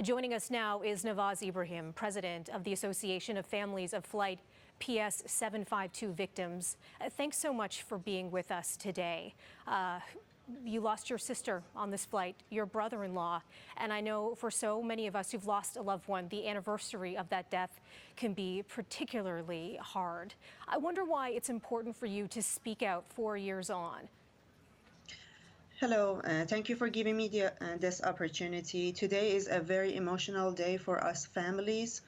Joining us now is Navaz Ebrahim, president of the Association of Families of Flight PS752 victims. Thanks so much for being with us today. You lost your sister on this flight, your brother-in-law, and I know for so many of us who've lost a loved one, the anniversary of that death can be particularly hard. I wonder why it's important for you to speak out 4 years on. Hello, thank you for giving me this opportunity. Today is a very emotional day for us families.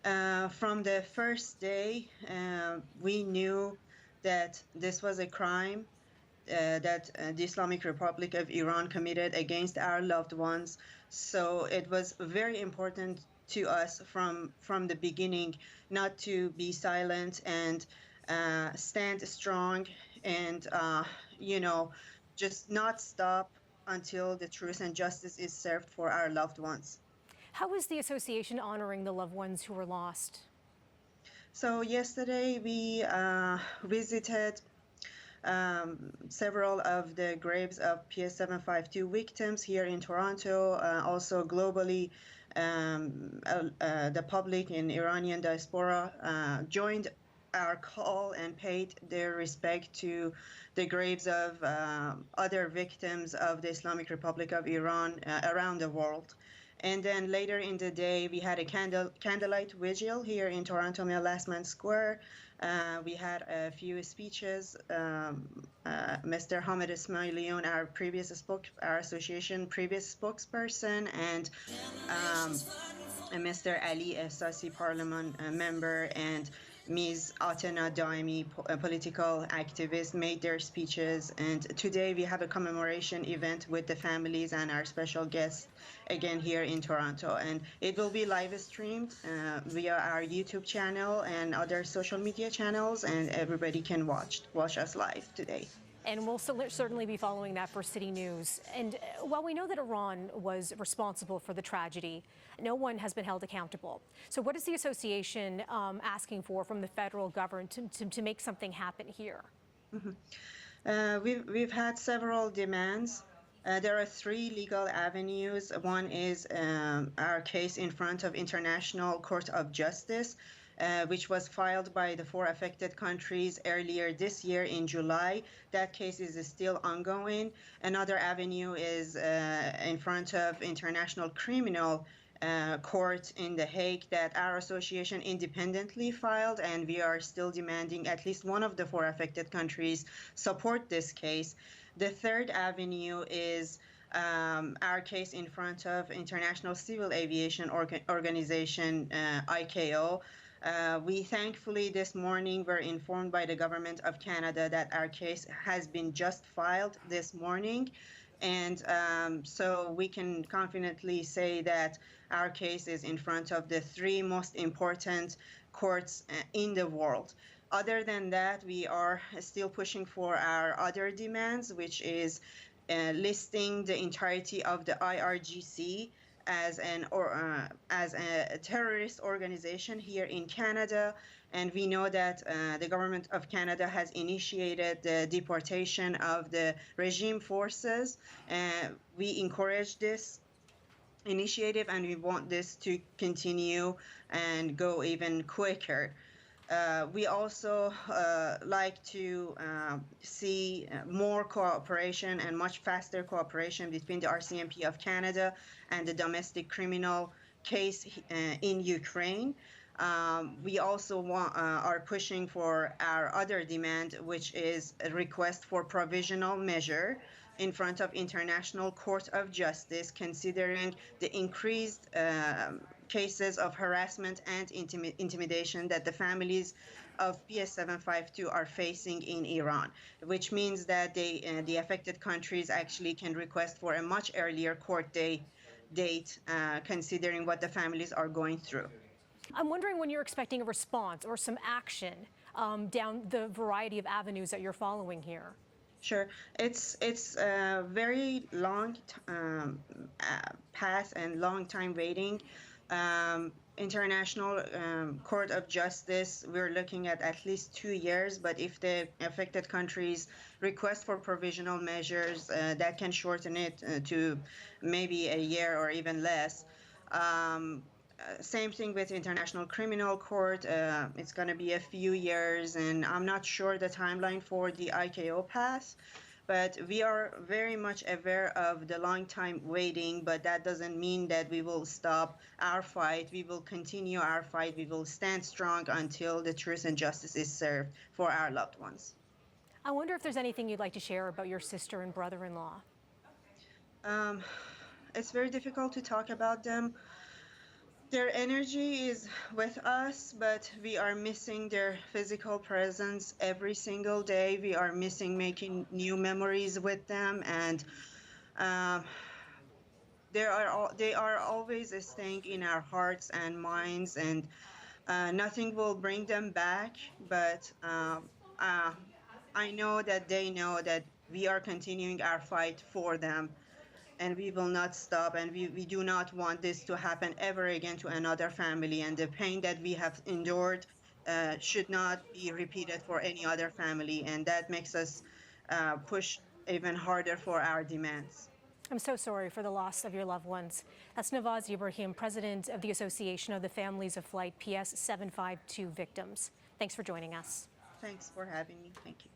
From the first day, we knew that this was a crime that the Islamic Republic of Iran committed against our loved ones. So it was very important to us from the beginning not to be silent and stand strong and, just not stop until the truth and justice is served for our loved ones. How is the association honoring the loved ones who were lost? So yesterday we visited several of the graves of PS752 victims here in Toronto, also globally. The public in Iranian diaspora joined our call and paid their respect to the graves of other victims of the Islamic Republic of Iran around the world. And then later in the day, we had a candlelight vigil here in Toronto Lastman Square. We had a few speeches. Mr. Hamid Ismailion, our association previous spokesperson, and Mr. Ali Essasi, parliament member, and Ms. Atena Daimi, a political activist, made their speeches. And today we have a commemoration event with the families and our special guests again here in Toronto. And it will be live streamed via our YouTube channel and other social media channels, and everybody can watch us live today. And we'll certainly be following that for CityNews. And while we know that Iran was responsible for the tragedy, no one has been held accountable. So what is the association asking for from the federal government to make something happen here? Mm-hmm. We've had several demands. There are 3 legal avenues. One is our case in front of International Court of Justice, which was filed by the 4 affected countries earlier this year in July. That case is still ongoing. Another avenue is in front of International Criminal Court in The Hague that our association independently filed, and we are still demanding at least one of the 4 affected countries support this case. The third avenue is our case in front of International Civil Aviation Organization, ICAO. We thankfully this morning were informed by the government of Canada that our case has been just filed this morning. And so we can confidently say that our case is in front of the 3 most important courts in the world. Other than that, we are still pushing for our other demands, which is listing the entirety of the IRGC as a terrorist organization here in Canada. And we know that the government of Canada has initiated the deportation of the regime forces. We encourage this initiative, and we want this to continue and go even quicker. We also like to see more cooperation and much faster cooperation between the RCMP of Canada and the domestic criminal case in Ukraine. We also are pushing for our other demand, which is a request for provisional measure in front of International Court of Justice, considering the increased cases of harassment and intimidation that the families of PS752 are facing in Iran, which means that the affected countries actually can request for a much earlier court date, considering what the families are going through. I'm wondering when you're expecting a response or some action down the variety of avenues that you're following here. Sure. It's a very long path and long time waiting. International Court of Justice, we're looking at least 2 years, but if the affected countries request for provisional measures, that can shorten it to maybe a year or even less. Same thing with International Criminal Court. It's going to be a few years, and I'm not sure the timeline for the ICAO path, but we are very much aware of the long time waiting, but that doesn't mean that we will stop our fight. We will continue our fight. We will stand strong until the truth and justice is served for our loved ones. I wonder if there's anything you'd like to share about your sister and brother-in-law. It's very difficult to talk about them. Their energy is with us, but we are missing their physical presence every single day. We are missing making new memories with them, and they are always staying in our hearts and minds, and nothing will bring them back. But I know that they know that we are continuing our fight for them, and we will not stop, and we do not want this to happen ever again to another family, and the pain that we have endured should not be repeated for any other family, and that makes us push even harder for our demands. I'm so sorry for the loss of your loved ones. That's Navaz Ebrahim, president of the Association of the Families of Flight PS752 Victims. Thanks for joining us. Thanks for having me. Thank you.